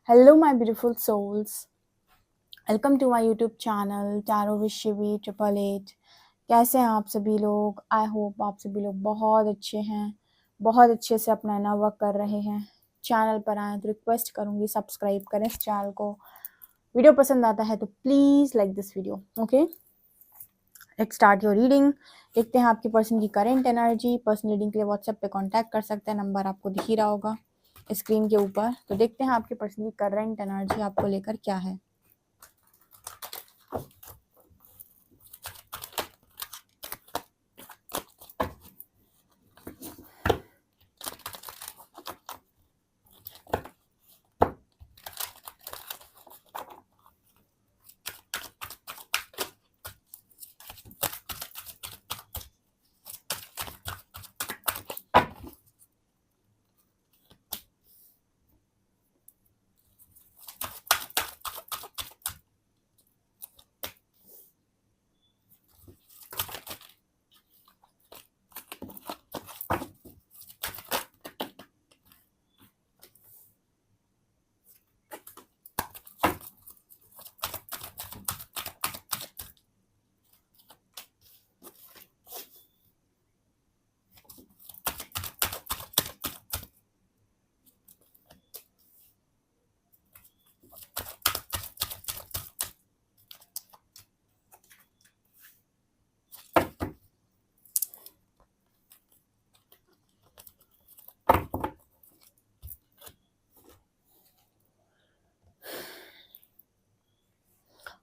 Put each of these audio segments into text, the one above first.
Hello, my beautiful souls. Welcome to my YouTube channel tarot with Shivi 888। कैसे हैं आप सभी लोग? आई होप आप सभी लोग बहुत अच्छे हैं, बहुत अच्छे से अपना इनर वर्क कर रहे हैं। चैनल पर आएँ तो रिक्वेस्ट करूँगी सब्सक्राइब करें इस चैनल को। वीडियो पसंद आता है तो please like this video. Okay, let's start your reading. देखते हैं आपकी पर्सन की करेंट एनर्जी। पर्सन रीडिंग के लिए व्हाट्सएप पे कांटेक्ट कर सकते हैं, नंबर आपको दिख ही रहा होगा स्क्रीन के ऊपर। तो देखते हैं आपके पर्सन की करेंट एनर्जी आपको लेकर क्या है।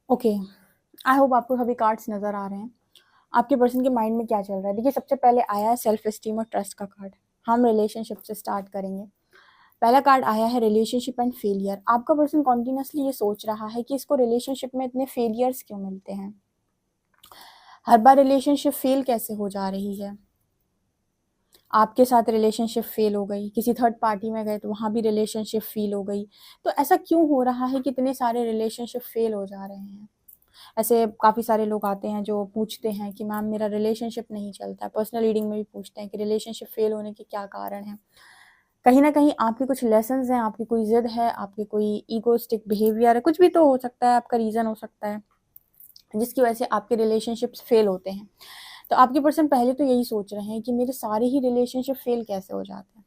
ओके, आई होप आपको सभी कार्ड्स नज़र आ रहे हैं। आपके पर्सन के माइंड में क्या चल रहा है? देखिए, सबसे पहले आया है सेल्फ एस्टीम और ट्रस्ट का कार्ड। हम रिलेशनशिप से स्टार्ट करेंगे। पहला कार्ड आया है रिलेशनशिप एंड फेलियर। आपका पर्सन कॉन्टिन्यूसली ये सोच रहा है कि इसको रिलेशनशिप में इतने फेलियर्स क्यों मिलते हैं, हर बार रिलेशनशिप फेल कैसे हो जा रही है। आपके साथ रिलेशनशिप फेल हो गई, किसी थर्ड पार्टी में गए तो वहाँ भी रिलेशनशिप फेल हो गई। तो ऐसा क्यों हो रहा है कि इतने सारे रिलेशनशिप फेल हो जा रहे हैं? ऐसे काफ़ी सारे लोग आते हैं जो पूछते हैं कि मैम मेरा रिलेशनशिप नहीं चलता है। पर्सनल रीडिंग में भी पूछते हैं कि रिलेशनशिप फेल होने के क्या कारण हैं। कहीं ना कहीं आपके कुछ लेसन्स हैं, आपकी कोई जिद है, आपकी कोई ईगोस्टिक बिहेवियर है, कुछ भी तो हो सकता है, आपका रीज़न हो सकता है जिसकी वजह से आपके रिलेशनशिप्स फेल होते हैं। तो आपके पर्सन पहले तो यही सोच रहे हैं कि मेरे सारे ही रिलेशनशिप फेल कैसे हो जाते हैं।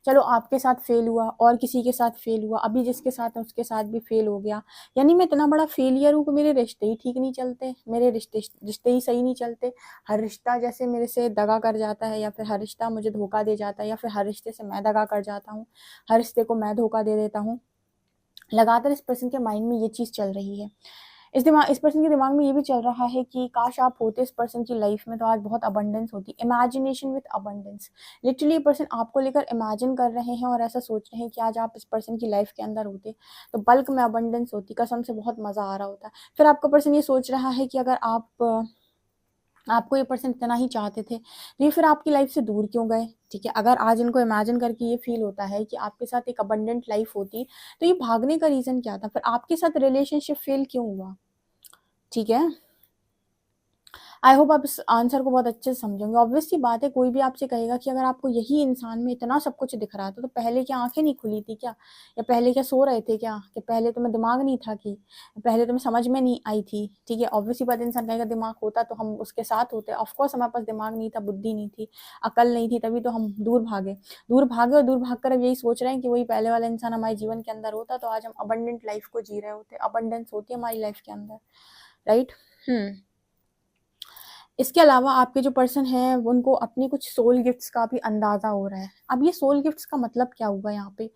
चलो, आपके साथ फेल हुआ और किसी के साथ फेल हुआ, अभी जिसके साथ है उसके साथ भी फेल हो गया, यानी मैं इतना बड़ा फेलियर हूँ कि मेरे रिश्ते ही ठीक नहीं चलते, मेरे रिश्ते रिश्ते ही सही नहीं चलते। हर रिश्ता जैसे मेरे से दगा कर जाता है, या फिर हर रिश्ता मुझे धोखा दे जाता है, या फिर हर रिश्ते से मैं दगा कर जाता हूँ, हर रिश्ते को मैं धोखा दे देता हूँ। लगातार इस पर्सन के माइंड में ये चीज़ चल रही है। इस पर्सन के दिमाग में ये भी चल रहा है कि काश आप होते इस पर्सन की लाइफ में तो आज बहुत अबंडेंस होती। Imagination with abundance. लिटरली ये पर्सन आपको लेकर इमेजिन कर रहे हैं और ऐसा सोच रहे हैं कि आज आप इस पर्सन की लाइफ के अंदर होते तो बल्क में अबंडेंस होती, कसम से बहुत मज़ा आ रहा होता। फिर आपका पर्सन ये सोच रहा है कि अगर आपको ये पर्सन इतना ही चाहते थे तो ये फिर आपकी लाइफ से दूर क्यों गए? ठीक है, अगर आज इनको इमेजिन करके ये फील होता है कि आपके साथ एक अबंडेंट लाइफ होती तो ये भागने का रीज़न क्या था? फिर आपके साथ रिलेशनशिप फेल क्यों हुआ? ठीक है, आई होप आप इस आंसर को बहुत अच्छे से समझेंगे। ऑब्वियस सी बात है, कोई भी आपसे कहेगा कि अगर आपको यही इंसान में इतना सब कुछ दिख रहा था तो पहले क्या आंखें नहीं खुली थी क्या, या पहले क्या सो रहे थे क्या, कि पहले तुम्हें दिमाग नहीं था, कि पहले तुम्हें समझ में नहीं आई थी। ठीक है, ऑब्वियस सी बात, इंसान कहेगा दिमाग होता तो हम उसके साथ होते। ऑफकोर्स हमारे पास दिमाग नहीं था, बुद्धि नहीं थी, अकल नहीं थी, तभी तो हम दूर भागे। दूर भागे और दूर भाग कर अब यही सोच रहे हैं कि वही पहले वाला इंसान हमारे जीवन के अंदर होता तो आज हम अबंडेंट लाइफ को जी रहे होते, अबंडेंस होती है हमारी लाइफ के अंदर। राइट। इसके अलावा आपके जो पर्सन हैं उनको अपनी कुछ सोल गिफ्ट्स का भी अंदाज़ा हो रहा है। अब ये सोल गिफ्ट्स का मतलब क्या हुआ यहाँ पे?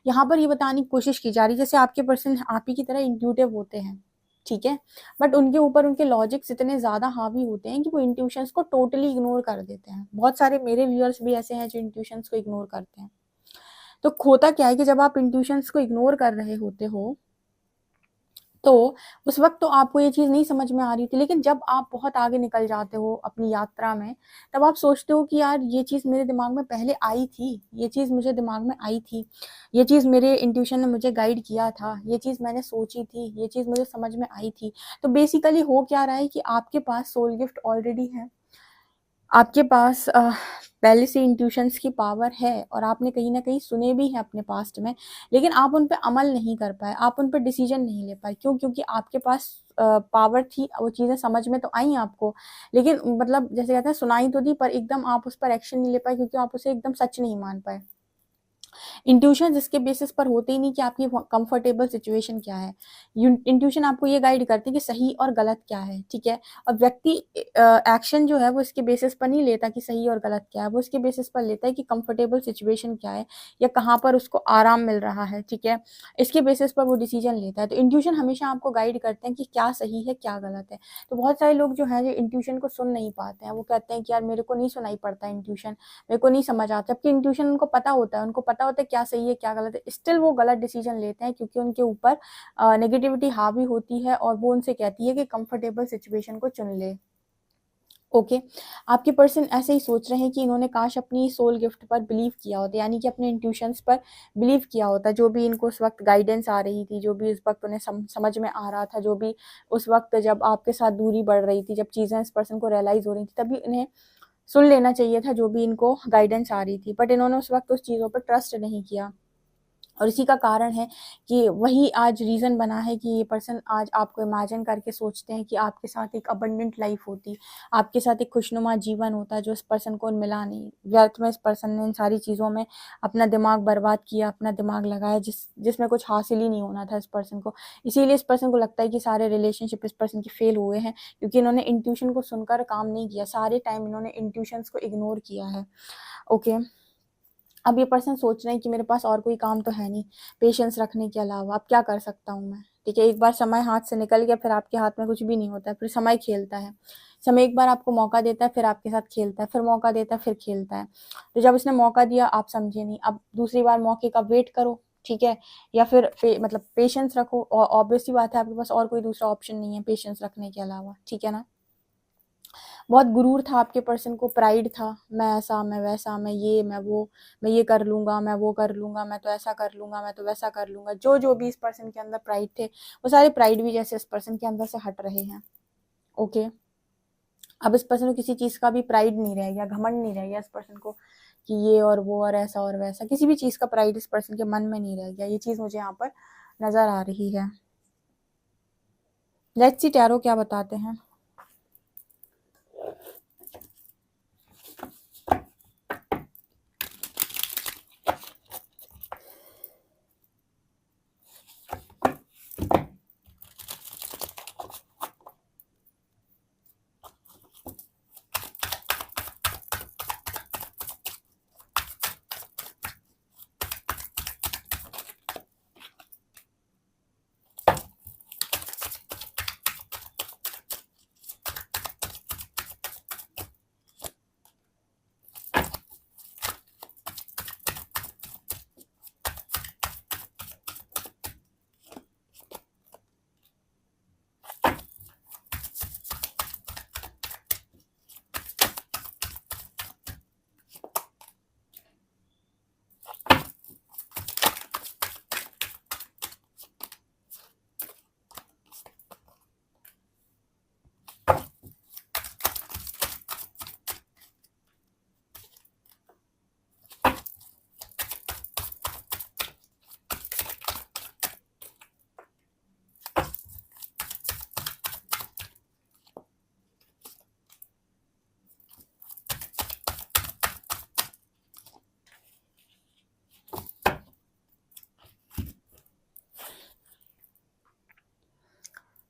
यहाँ पर ये बताने की कोशिश की जा रही है जैसे आपके पर्सन आप ही की तरह इंट्यूटिव होते हैं, ठीक है, बट उनके ऊपर उनके लॉजिक्स इतने ज़्यादा हावी होते हैं कि वो इंट्यूशंस को टोटली इग्नोर कर देते हैं। बहुत सारे मेरे व्यूअर्स भी ऐसे हैं जो इंट्यूशंस को इग्नोर करते हैं। तो होता क्या है कि जब आप इंट्यूशंस को इग्नोर कर रहे होते हो तो उस वक़्त तो आपको ये चीज़ नहीं समझ में आ रही थी, लेकिन जब आप बहुत आगे निकल जाते हो अपनी यात्रा में, तब आप सोचते हो कि यार ये चीज़ मेरे दिमाग में पहले आई थी, ये चीज़ मुझे दिमाग में आई थी, ये चीज़ मेरे इंट्यूशन ने मुझे गाइड किया था, ये चीज़ मैंने सोची थी, ये चीज़ मुझे समझ में आई थी। तो बेसिकली हो क्या रहा है कि आपके पास सोल गिफ्ट ऑलरेडी है। आपके पास पहले से इंट्यूशंस की पावर है और आपने कहीं न कहीं सुने भी हैं अपने पास्ट में, लेकिन आप उन पे अमल नहीं कर पाए, आप उन पे डिसीज़न नहीं ले पाए। क्यों? क्योंकि आपके पास पावर थी, वो चीज़ें समझ में तो आईं आपको, लेकिन मतलब जैसे कहते हैं सुनाई तो दी पर एकदम आप उस पर एक्शन नहीं ले पाए क्योंकि आप उसे एकदम सच नहीं मान पाए। इंट्यूशन जिसके बेसिस पर होते ही नहीं कि आपकी कंफर्टेबल सिचुएशन क्या है। इंट्यूशन आपको ये गाइड करती है कि सही और गलत क्या है, ठीक है। और व्यक्ति एक्शन जो है वो इसके बेसिस पर नहीं लेता कि सही और गलत क्या है, वो इसके बेसिस पर लेता है कि कंफर्टेबल सिचुएशन क्या है या कहाँ पर उसको आराम मिल रहा है, ठीक है। इसके बेसिस पर वो डिसीजन लेता है। तो इंट्यूशन हमेशा आपको गाइड करते हैं कि क्या सही है क्या गलत है। तो बहुत सारे लोग जो है इंट्यूशन को सुन नहीं पाते हैं, वो कहते हैं कि यार मेरे को नहीं सुनाई पड़ता इंट्यूशन, मेरे को नहीं समझ आता। जबकि इंट्यूशन उनको पता होता है, उनको पता होता है क्या सही है क्या गलत है, स्टिल वो गलत डिसीजन लेते हैं क्योंकि उनके ऊपर नेगेटिविटी हावी होती है और वो उनसे कहती है कि कंफर्टेबल सिचुएशन को चुन ले। ओके आपके पर्सन ऐसे ही सोच रहे हैं कि इन्होंने काश अपनी सोल गिफ्ट पर बिलीव किया होता, यानी कि अपने इंट्यूशंस पर बिलीव किया होता। जो भी इनको उस वक्त गाइडेंस आ रही थी, जो भी उस वक्त उन्हें समझ में आ रहा था, जो भी उस वक्त जब आपके साथ दूरी बढ़ रही थी, जब चीज़ें इस पर्सन को रियलाइज़ हो रही थी, तभी इन्हें सुन लेना चाहिए था जो भी इनको गाइडेंस आ रही थी। बट इन्होंने उस वक्त उस चीज़ों पर ट्रस्ट नहीं किया और इसी का कारण है कि वही आज रीज़न बना है कि ये पर्सन आज आपको इमेजिन करके सोचते हैं कि आपके साथ एक अबंडेंट लाइफ होती, आपके साथ एक खुशनुमा जीवन होता जो इस पर्सन को मिला नहीं। व्यर्थ में इस पर्सन ने इन सारी चीज़ों में अपना दिमाग बर्बाद किया, अपना दिमाग लगाया जिसमें कुछ हासिल ही नहीं होना था इस पर्सन को। इसीलिए इस पर्सन को लगता है कि सारे रिलेशनशिप इस पर्सन के फेल हुए हैं क्योंकि इन्होंने इंट्यूशन को सुनकर काम नहीं किया, सारे टाइम इन्होंने इंट्यूशंस को इग्नोर किया है। ओके अब ये पर्सन सोच रहे हैं कि मेरे पास और कोई काम तो है नहीं पेशेंस रखने के अलावा, अब क्या कर सकता हूँ मैं, ठीक है। एक बार समय हाथ से निकल गया फिर आपके हाथ में कुछ भी नहीं होता है, फिर समय खेलता है। समय एक बार आपको मौका देता है फिर आपके साथ खेलता है, फिर मौका देता है फिर खेलता है। तो जब इसने मौका दिया आप समझे नहीं, अब दूसरी बार मौके का वेट करो, ठीक है। या फिर मतलब पेशेंस रखो और ऑब्वियस सी बात है आपके पास और कोई दूसरा ऑप्शन नहीं है पेशेंस रखने के अलावा, ठीक है ना। बहुत गुरूर था आपके पर्सन को, प्राइड था, मैं ऐसा मैं वैसा मैं ये मैं वो, मैं ये कर लूँगा मैं वो कर लूँगा, मैं तो ऐसा कर लूँगा मैं तो वैसा कर लूँगा। जो भी इस पर्सन के अंदर प्राइड थे वो सारे प्राइड भी जैसे इस पर्सन के अंदर से हट रहे हैं। ओके अब इस पर्सन को किसी चीज़ का भी प्राइड नहीं रह गया, घमंड नहीं रह गया इस पर्सन को कि ये और वो और ऐसा और वैसा, किसी भी चीज़ का प्राइड इस पर्सन के मन में नहीं रह गया। ये चीज़ मुझे यहाँ पर नज़र आ रही है। लेट्स सी टैरो क्या बताते हैं।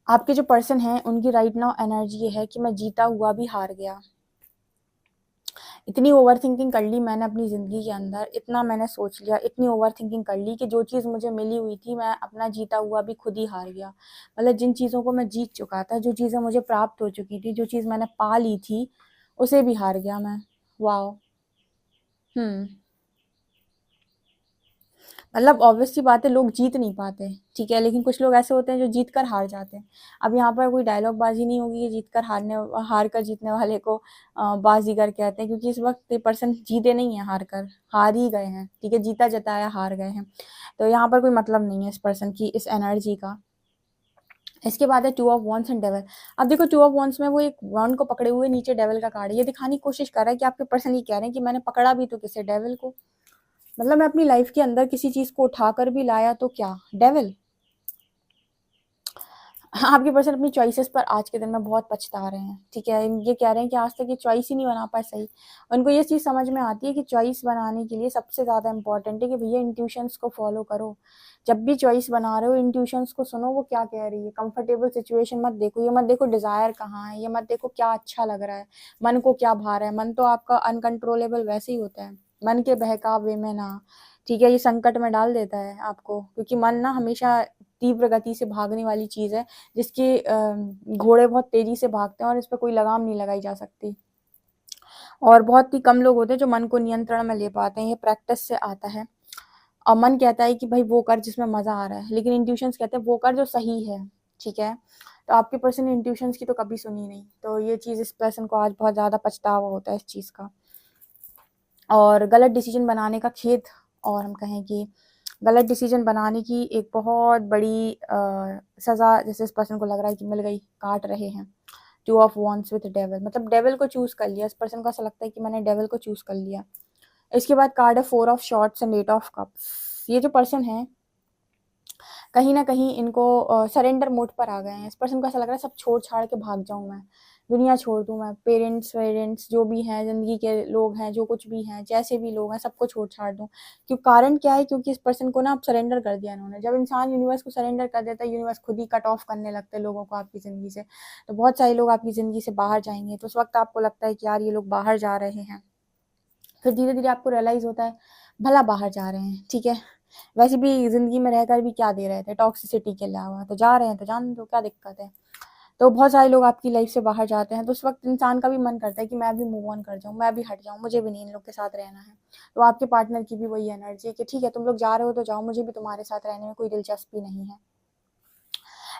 आपके जो पर्सन हैं उनकी राइट नाउ एनर्जी ये है कि मैं जीता हुआ भी हार गया। इतनी ओवर थिंकिंग कर ली मैंने अपनी ज़िंदगी के अंदर, इतना मैंने सोच लिया, इतनी ओवर थिंकिंग कर ली कि जो चीज़ मुझे मिली हुई थी मैं अपना जीता हुआ भी खुद ही हार गया। मतलब जिन चीज़ों को मैं जीत चुका था, जो चीज़ें मुझे प्राप्त हो चुकी थी, जो चीज़ मैंने पा ली थी, उसे भी हार गया मैं। वाओ! हुँ। मतलब ऑब्वियस सी बात है लोग जीत नहीं पाते, ठीक है, लेकिन कुछ लोग ऐसे होते हैं जो जीत कर हार जाते हैं। अब यहाँ पर कोई डायलॉग बाजी नहीं होगी कि जीत कर हार कर जीतने वाले को बाजीगर कहते हैं, क्योंकि इस वक्त ये पर्सन जीते नहीं है, हार ही गए हैं, ठीक है, जीता जताया हार गए हैं। तो यहाँ पर कोई मतलब नहीं है इस पर्सन की इस एनर्जी का। इसके बाद है two of wands and devil. अब देखो टू ऑफ वॉन्ड्स में वो एक वॉन्ड को पकड़े हुए नीचे डेविल का कार्ड है, ये दिखाने की कोशिश कर रहा है कि आपके पर्सन ये कह रहे हैं कि मैंने पकड़ा भी तो किसे, डेविल को, मतलब मैं अपनी लाइफ के अंदर किसी चीज को उठाकर भी लाया तो क्या, डेविल। आपके पर्सन अपनी चॉइसेस पर आज के दिन में बहुत पछता रहे हैं, ठीक है, ये कह रहे हैं कि आज तक ये चॉइस ही नहीं बना पाए सही। उनको ये चीज़ समझ में आती है कि चॉइस बनाने के लिए सबसे ज़्यादा इंपॉर्टेंट है कि भैया इंट्यूशंस को फॉलो करो। जब भी चॉइस बना रहे हो इंट्यूशंस को सुनो, वो क्या कह रही है। कंफर्टेबल सिचुएशन मत देखो, ये मत देखो डिज़ायर कहाँ है, ये मत देखो क्या अच्छा लग रहा है, मन को क्या भा रहा है। मन तो आपका अनकंट्रोलेबल वैसे ही होता है, मन के बहकावे में ना, ठीक है, ये संकट में डाल देता है आपको, क्योंकि मन ना हमेशा तीव्र गति से भागने वाली चीज़ है, जिसके घोड़े बहुत तेजी से भागते हैं और इस पर कोई लगाम नहीं लगाई जा सकती। और बहुत ही कम लोग होते हैं जो मन को नियंत्रण में ले पाते हैं, ये प्रैक्टिस से आता है। और मन कहता है कि भाई वो कर जिसमें मजा आ रहा है, लेकिन इंट्यूशंस कहते हैं वो कर जो सही है, ठीक है। तो आपके पर्सन ने इंट्यूशंस की तो कभी सुनी नहीं, तो ये चीज़ इस पर्सन को आज बहुत ज़्यादा पछतावा होता है इस चीज़ का, और गलत डिसीजन बनाने का खेद, और हम कहें कि गलत डिसीजन बनाने की एक बहुत बड़ी सज़ा जैसे इस पर्सन को लग रहा है कि मिल गई, काट रहे हैं। Two of wands with devil, मतलब डेविल को चूज कर लिया, इस पर्सन को ऐसा लगता है कि मैंने डेविल को चूज कर लिया। इसके बाद कार्ड है four of swords and eight of cups. ये जो पर्सन है कहीं ना कहीं इनको सरेंडर मोड पर आ गए हैं। इस पर्सन को ऐसा लग रहा है सब छोड़ छाड़ के भाग जाऊं मैं, दुनिया छोड़ दूं मैं, पेरेंट्स वेरेंट्स जो भी हैं, जिंदगी के लोग हैं, जो कुछ भी हैं, जैसे भी लोग हैं, सबको छोड़ छाड़ दूं। क्यों, कारण क्या है, क्योंकि इस पर्सन को ना अब सरेंडर कर दिया इन्होंने। जब इंसान यूनिवर्स को सरेंडर कर देता है, यूनिवर्स खुद ही कट ऑफ करने लगते हैं लोगों को आपकी ज़िंदगी से। तो बहुत सारे लोग आपकी ज़िंदगी से बाहर जाएंगे, तो उस वक्त आपको लगता है कि यार ये लोग बाहर जा रहे हैं, फिर धीरे धीरे आपको रियलाइज़ होता है भला बाहर जा रहे हैं, ठीक है, वैसे भी ज़िंदगी में रहकर भी क्या दे रहे थे, टॉक्सिसिटी के अलावा, तो जा रहे हैं तो जान दो, क्या दिक्कत है। तो बहुत सारे लोग आपकी लाइफ से बाहर जाते हैं, तो उस वक्त इंसान का भी मन करता है कि मैं भी मूव ऑन कर जाऊँ, मैं भी हट जाऊँ, मुझे भी नहीं इन लोग के साथ रहना है। तो आपके पार्टनर की भी वही एनर्जी है कि ठीक है तुम लोग जा रहे हो तो जाओ, मुझे भी तुम्हारे साथ रहने में कोई दिलचस्पी नहीं है।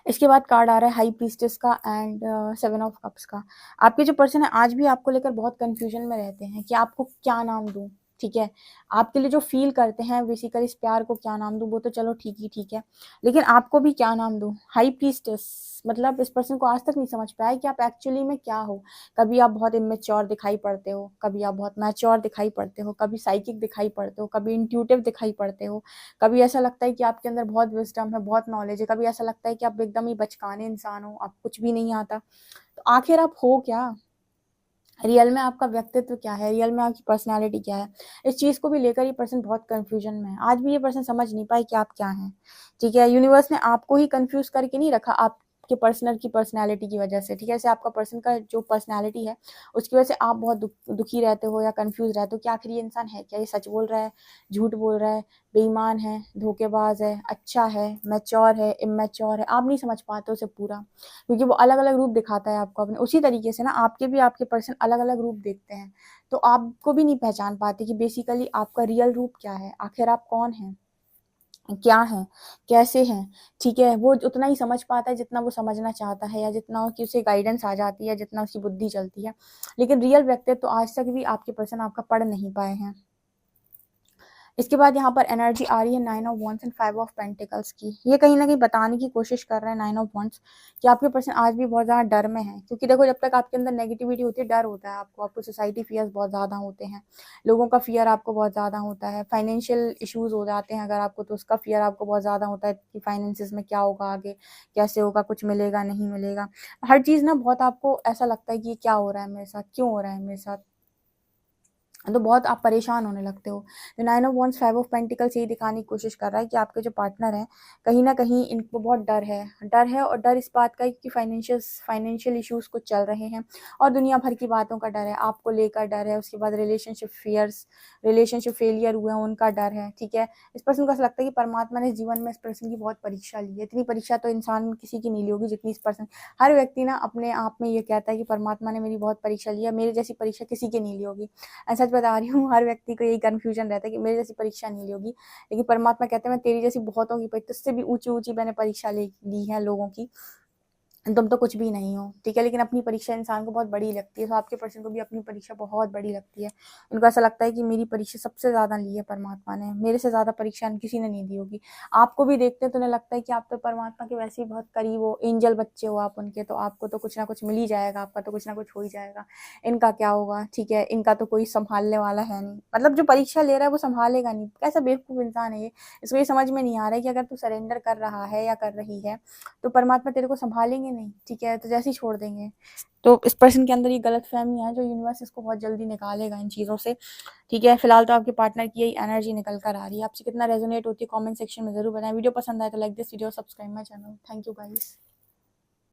इसके बाद कार्ड आ रहा है हाई प्रीस्टेस का एंड सेवन ऑफ कप्स का। आपके जो पर्सन है आज भी आपको लेकर बहुत कंफ्यूजन में रहते हैं कि आपको क्या नाम दूं, ठीक है। आपके लिए जो फील करते हैं बेसिकली इस प्यार को क्या नाम दूं, वो तो चलो ठीक ही ठीक है, लेकिन आपको भी क्या नाम दूं। हाई प्रीस्टेस मतलब इस पर्सन को आज तक नहीं समझ पाया कि आप एक्चुअली में क्या हो। कभी आप बहुत इमेच्योर दिखाई पड़ते हो, कभी आप बहुत मैच्योर दिखाई पड़ते हो, कभी साइकिक दिखाई पड़ते हो, कभी इंट्यूटिव दिखाई पड़ते हो, कभी ऐसा लगता है कि आपके अंदर बहुत विजडम है, बहुत नॉलेज है, कभी ऐसा लगता है कि आप एकदम ही बचकाने इंसान हो, आप कुछ भी नहीं आता। तो आखिर आप हो क्या, रियल में आपका व्यक्तित्व क्या है, रियल में आपकी पर्सनालिटी क्या है। इस चीज़ को भी लेकर ये पर्सन बहुत कंफ्यूजन में है। आज भी ये पर्सन समझ नहीं पाए कि आप क्या हैं, ठीक है। यूनिवर्स ने आपको ही कंफ्यूज करके नहीं रखा, आपके पर्सनल की पर्सनालिटी की वजह से, ठीक है। ऐसे आपका पर्सन का जो पर्सनालिटी है उसकी वजह से आप बहुत दुखी रहते हो या कंफ्यूज रहते हो कि आखिर ये इंसान है क्या, ये सच बोल रहा है, झूठ बोल रहा है, बेईमान है, धोखेबाज है, अच्छा है, मैच्योर है, इमेच्योर है। आप नहीं समझ पाते उसे पूरा, क्योंकि वो अलग अलग रूप दिखाता है आपको अपने। उसी तरीके से ना आपके भी आपके पर्सन अलग अलग रूप देखते हैं, तो आपको भी नहीं पहचान पाते कि बेसिकली आपका रियल रूप क्या है, आखिर आप कौन हैं, क्या है, कैसे हैं, ठीक है। वो उतना ही समझ पाता है जितना वो समझना चाहता है, या जितना कि उसे गाइडेंस आ जाती है, जितना उसकी बुद्धि चलती है, लेकिन रियल व्यक्तित्व तो आज तक भी आपके पर्सन आपका पढ़ नहीं पाए हैं। इसके बाद यहाँ पर एनर्जी आ रही है nine of wands and five of pentacles की। ये कहीं ना कहीं बताने की कोशिश कर रहे हैं नाइन ऑफ वॉन्ड्स कि आपके पर्सन आज भी बहुत ज़्यादा डर में है, क्योंकि देखो जब तक आपके अंदर नेगेटिविटी होती है, डर होता है आपको सोसाइटी फियर्स बहुत ज़्यादा होते हैं, लोगों का फियर आपको बहुत ज़्यादा होता है, फाइनेंशियल इशूज़ हो जाते हैं अगर आपको, तो उसका फियर आपको बहुत ज़्यादा होता है कि फाइनेंसिस में क्या होगा आगे, कैसे होगा, कुछ मिलेगा नहीं मिलेगा, हर चीज़ ना बहुत आपको ऐसा लगता है कि क्या हो रहा है मेरे साथ, क्यों हो रहा है मेरे साथ, तो बहुत आप परेशान होने लगते हो। तो nine of wands five of pentacles यही दिखाने की कोशिश कर रहा है कि आपके जो पार्टनर हैं कहीं ना कहीं इनको बहुत डर है, और डर इस बात का है कि फाइनेंशियल इश्यूज कुछ चल रहे हैं, और दुनिया भर की बातों का डर है, आपको लेकर डर है, उसके बाद रिलेशनशिप फेलियर हुए हैं उनका डर है, ठीक है। इस पर्सन को ऐसा लगता है कि परमात्मा ने जीवन में इस पर्सन की बहुत परीक्षा ली है। इतनी परीक्षा तो इंसान किसी की नहीं ली होगी जितनी इस पर्सन, हर व्यक्ति ना अपने आप में ये कहता है कि परमात्मा ने मेरी बहुत परीक्षा ली है, मेरे जैसी परीक्षा किसी की नहीं ली होगी। सच बता रही हूँ, हर व्यक्ति को यही कन्फ्यूजन रहता है कि मेरे जैसी परीक्षा नहीं ली होगी, लेकिन परमात्मा कहते हैं मैं तेरी जैसी बहुतों की तुझसे भी ऊंची ऊंची मैंने परीक्षा ली है लोगों की, तुम तो कुछ भी नहीं हो, ठीक है। लेकिन अपनी परीक्षा इंसान को बहुत बड़ी लगती है, तो आपके पर्सन को भी अपनी परीक्षा बहुत बड़ी लगती है। उनको ऐसा लगता है कि मेरी परीक्षा सबसे ज़्यादा ली है परमात्मा ने, मेरे से ज़्यादा परीक्षा किसी ने नहीं दी होगी। आपको भी देखते हैं तो उन्हें लगता है कि आप तो परमात्मा के वैसे ही बहुत करीब हो, एंजल बच्चे हो आप उनके, तो आपको तो कुछ ना कुछ मिल ही जाएगा, आपका तो कुछ ना कुछ हो ही जाएगा। इनका क्या होगा, ठीक है, इनका तो कोई संभालने वाला है नहीं, मतलब जो परीक्षा ले रहा है वो संभालेगा नहीं। कैसा बेवकूफ़ इंसान है ये। इसको ये समझ में नहीं आ रहा है कि अगर तू सरेंडर कर रहा है या कर रही है तो परमात्मा तेरे को संभालेंगे नहीं, ठीक है, तो जैसे ही छोड़ देंगे। तो इस पर्सन के अंदर ये गलतफहमी है जो यूनिवर्स इसको बहुत जल्दी निकालेगा इन चीज़ों से, ठीक है। फिलहाल तो आपके पार्टनर की यही एनर्जी निकल कर आ रही है। आपसे कितना रेजोनेट होती है कमेंट सेक्शन में ज़रूर बताएं। वीडियो पसंद आए तो like this video, subscribe my channel. Thank you guys.